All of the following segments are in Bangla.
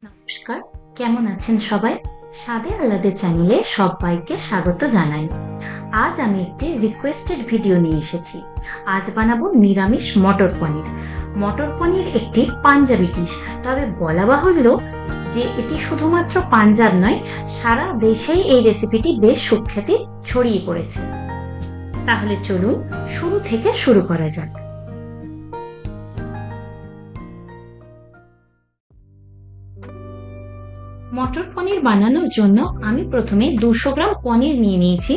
নমস্কার, কেমন আছেন সবাই? স্বাদে আহ্লাদে চ্যানেলে সবাইকে স্বাগত জানাই। আজ আমি একটি রিকোয়েস্টেড ভিডিও নিয়ে এসেছি। আজ বানাবো নিরামিষ মটর পনির। মটর পনির একটি পাঞ্জাবি ডিশ, তবে বলা বাহুল্য যে এটি শুধুমাত্র পাঞ্জাব নয়, সারা দেশেই এই রেসিপিটি বেশ সুখ্যাতি ছড়িয়ে পড়েছে। তাহলে চলুন শুরু থেকে শুরু করা যাক। মটর পনির বানানোর জন্য আমি প্রথমে 200 গ্রাম পনির নিয়ে নিয়েছি।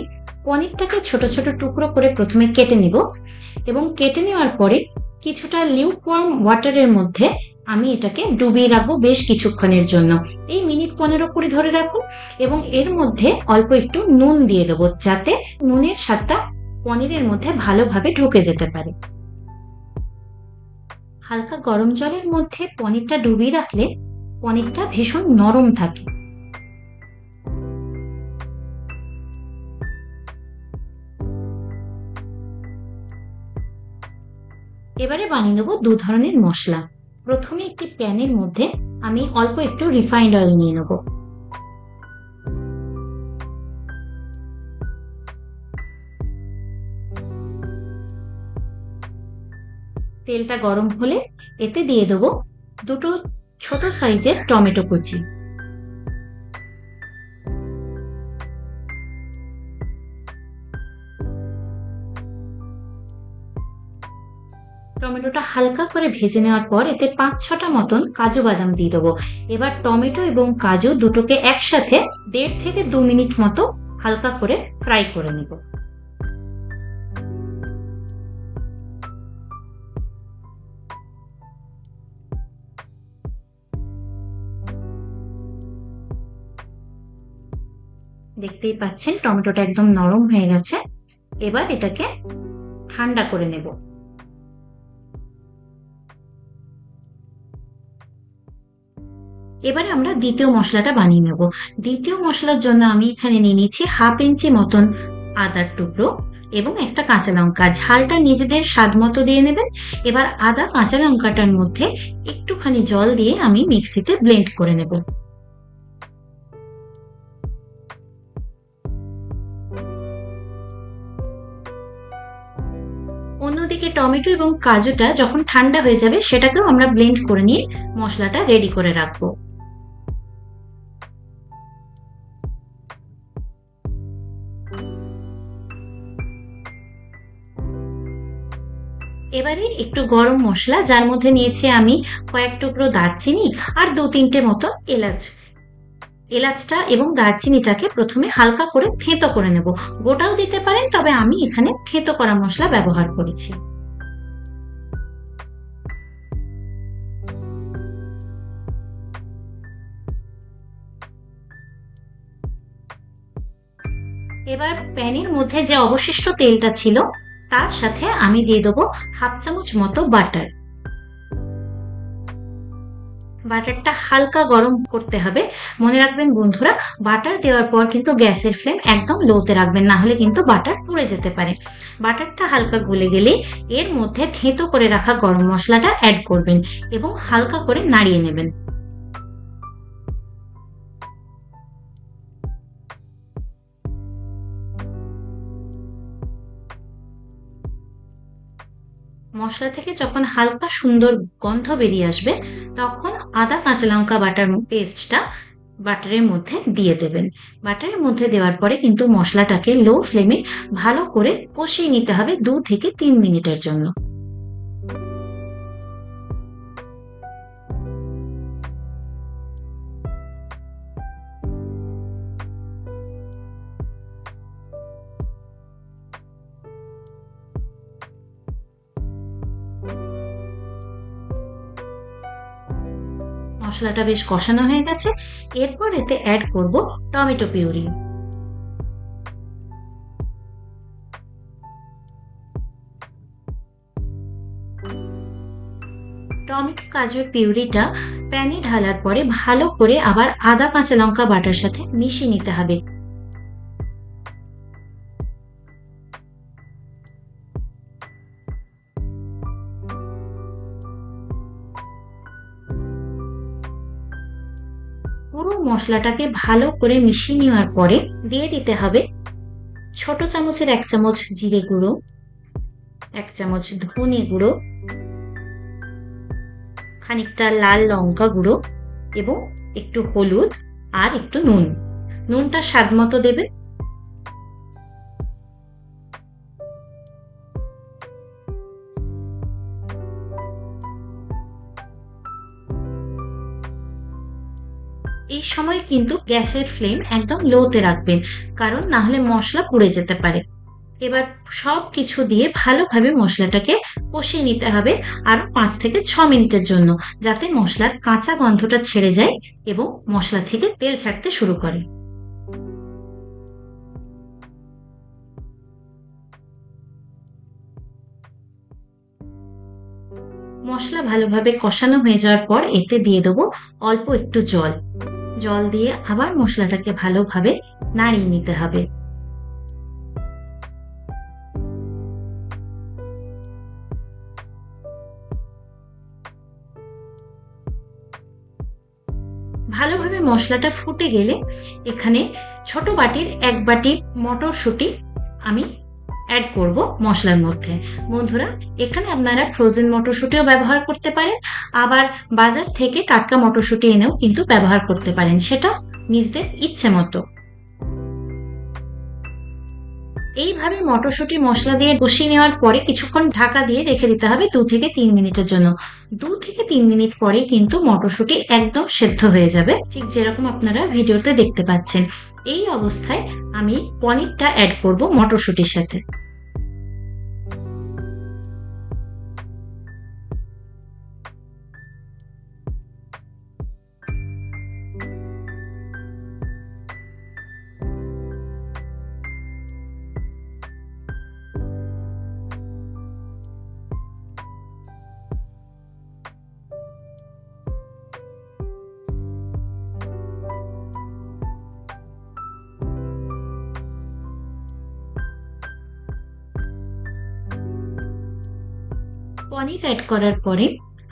পনিরটাকে ছোট ছোট টুকরো করে প্রথমে কেটে নিব এবং কেটে নেওয়ার পরে কিছুটা লিউকওয়ার্ম ওয়াটারের মধ্যে আমি এটাকে ডুবিয়ে রাখবো বেশ কিছুক্ষণের জন্য। এই মিনিট 15-20 ধরে রাখুন এবং এর মধ্যে অল্প একটু নুন দিয়ে দেবো, যাতে নুনের স্বাদটা পনিরের মধ্যে ভালোভাবে ঢুকে যেতে পারে। হালকা গরম জলের মধ্যে পনিরটা ডুবিয়ে রাখলে পনিরটা ভীষণ নরম থাকে। এবারে বানিয়ে নেবো 2 ধরনের মশলা। প্রথমে একটি প্যানের মধ্যে আমি অল্প একটু রিফাইন্ড অয়েল নিয়ে নেব। তেলটা গরম হলে এতে দিয়ে দেবো 2টো ছোট সাইজের টমেটো কুচি। টমেটোটা হালকা করে ভেজে নেওয়ার পর এতে 5-6টা মতন কাজু বাদাম দিয়ে দেবো। এবার টমেটো এবং কাজু দুটোকে একসাথে 1.5 থেকে 2 মিনিট মতো হালকা করে ফ্রাই করে নেব। দেখতেই পাচ্ছেন টমেটোটা একদম নরম হয়ে গেছে। এবার এটাকে ঠান্ডা করে নেব। এবারে আমরা দ্বিতীয় মশলাটা বানিয়ে নেব। দ্বিতীয় মশলার জন্য আমি এখানে নিয়ে নিচ্ছি 1/2 ইঞ্চি মতন আদার টুকরো এবং একটা কাঁচা লঙ্কা। ঝালটা নিজেদের স্বাদ মতো দিয়ে নেবেন। এবার আদা কাঁচা লঙ্কাটার মধ্যে একটুখানি জল দিয়ে আমি মিক্সিতে ব্লেন্ড করে নেব। অন্যদিকে টমেটো এবং কাজুটা যখন ঠান্ডা হয়ে যাবে সেটাকেও আমরা ব্লেন্ড করে নিয়ে মশলাটা রেডি করে রাখবো। এবারে একটু গরম মশলা, যার মধ্যে নিয়েছি আমি কয়েক টুকরো দারচিনি আর 2-3টে মতো এলাচ। এলাচটা এবং দারচিনিটাকে প্রথমে হালকা করে থেঁতো করে নেব। গোটাও দিতে পারেন, তবে আমি এখানে থেঁতো করা মশলা ব্যবহার করেছি। এবার প্যানের মধ্যে যে অবশিষ্ট তেলটা ছিল তার সাথে আমি দিয়ে দেবো 1/2 চামচ মতো বাটার। বাটারটা হালকা গরম করতে হবে। মনে রাখবেন বন্ধুরা, বাটার দেওয়ার পর কিন্তু গ্যাসের ফ্লেম একদম লোতে রাখবেন, না হলে কিন্তু বাটার পুড়ে যেতে পারে। বাটারটা হালকা গলে গেলে এর মধ্যে থেঁতো করে রাখা গরম মশলাটা অ্যাড করবেন এবং হালকা করে নাড়িয়ে নেবেন। মশলা থেকে যখন হালকা সুন্দর গন্ধ বেরিয়ে আসবে, তখন আদা কাঁচা লঙ্কা বাটার পেস্টটা বাটারের মধ্যে দিয়ে দেবেন। বাটারের মধ্যে দেওয়ার পরে কিন্তু মশলাটাকে লো ফ্লেমে ভালো করে কষিয়ে নিতে হবে 2 থেকে 3 মিনিটের জন্য। মশলাটা বেশ কষানো হয়ে গেছে। এরপর এতে অ্যাড করব টমেটো পিউরি। টমেটো কাজুর পিউরিটা প্যানে ঢালার পরে ভালো করে আবার আদা কাঁচা লঙ্কা বাটার সাথে মিশিয়ে নিতে হবে। পুরো মশলাটাকে ভালো করে মিশিয়ে নেওয়ার পরে দিয়ে দিতে হবে ছোট চামচের 1 চামচ জিরে গুঁড়ো, 1 চামচ ধনে গুঁড়ো, খানিকটা লাল লঙ্কা গুঁড়ো এবং একটু হলুদ আর একটু নুন। নুনটা স্বাদ মতো দেবেন। এই সময় কিন্তু গ্যাসের ফ্লেম একদম লোতে রাখবেন, কারণ না হলে মশলা পুড়ে যেতে পারে। এবার সব কিছু দিয়ে ভালোভাবে মশলাটাকে কষিয়ে নিতে হবে আরো 5 থেকে 6 মিনিটের জন্য, যাতে মশলার কাঁচা গন্ধটা ছেড়ে যায় এবং মশলা থেকে তেল ছাড়তে শুরু করে। মশলা ভালোভাবে কষানো হয়ে যাওয়ার পর এতে দিয়ে দেবো অল্প একটু জল। জল দিয়ে আবার মশলাটাকে ভালোভাবে নাড়িয়ে নিতে হবে। ভালোভাবে মশলাটা ফুটে গেলে এখানে ছোট বাটির 1 বাটি মটরশুঁটি আমি অ্যাড করব মশলার মধ্যে। বন্ধুরা, এখানে আপনারা ফ্রোজেন মটরশুঁটিও ব্যবহার করতে পারেন, আবার বাজার থেকে টাটকা মটরশুঁটি এনেও কিন্তু ব্যবহার করতে পারেন, সেটা নিজেদের ইচ্ছে মতো। এইভাবে মটরশুঁটি মশলা দিয়ে কষিয়ে নেওয়ার পরে কিছুক্ষণ ঢাকা দিয়ে রেখে দিতে হবে 2 থেকে 3 মিনিটের জন্য। 2 থেকে 3 মিনিট পরে কিন্তু মটরশুঁটি একদম সেদ্ধ হয়ে যাবে, ঠিক যেরকম আপনারা ভিডিওতে দেখতে পাচ্ছেন। এই অবস্থায় আমি পনিরটা অ্যাড করব মটরশুঁটির সাথে। পনির অ্যাড করার পরে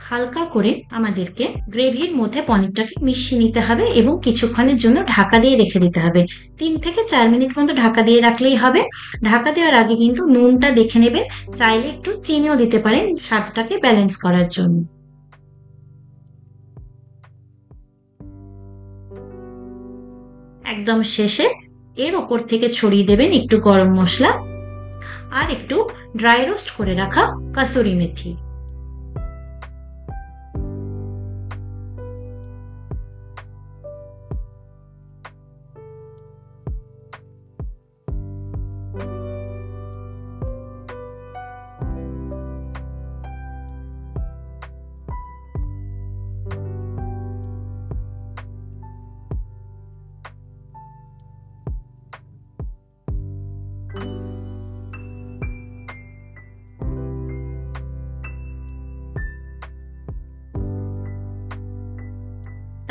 হালকা করে আমাদেরকে গ্রেভির মধ্যে পনিরটাকে মিশিয়ে নিতে হবে এবং কিছুক্ষণের জন্য ঢাকা দিয়ে রেখে দিতে হবে। 3 থেকে 4 মিনিট মতো ঢাকা দিয়ে রাখলেই হবে। ঢাকা দেওয়ার আগে কিন্তু নুনটা দেখে নেবেন, চাইলে একটু চিনিও দিতে পারেন স্বাদটাকে ব্যালেন্স করার জন্য। একদম শেষে এর ওপর থেকে ছড়িয়ে দেবেন একটু গরম মশলা আর একটু ড্রাই রোস্ট করে রাখা কাসুরি মেথি।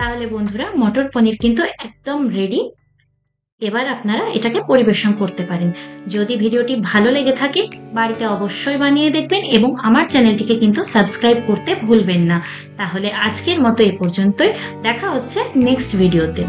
তাহলে বন্ধুরা, মটর পনির কিন্তু একদম রেডি। এবার আপনারা এটাকে পরিবেশন করতে পারেন। যদি ভিডিওটি ভালো লেগে থাকে বাড়িতে অবশ্যই বানিয়ে দেখবেন এবং আমার চ্যানেলটিকে কিন্তু সাবস্ক্রাইব করতে ভুলবেন না। তাহলে আজকের মতো এ পর্যন্তই, দেখা হচ্ছে নেক্সট ভিডিওতে।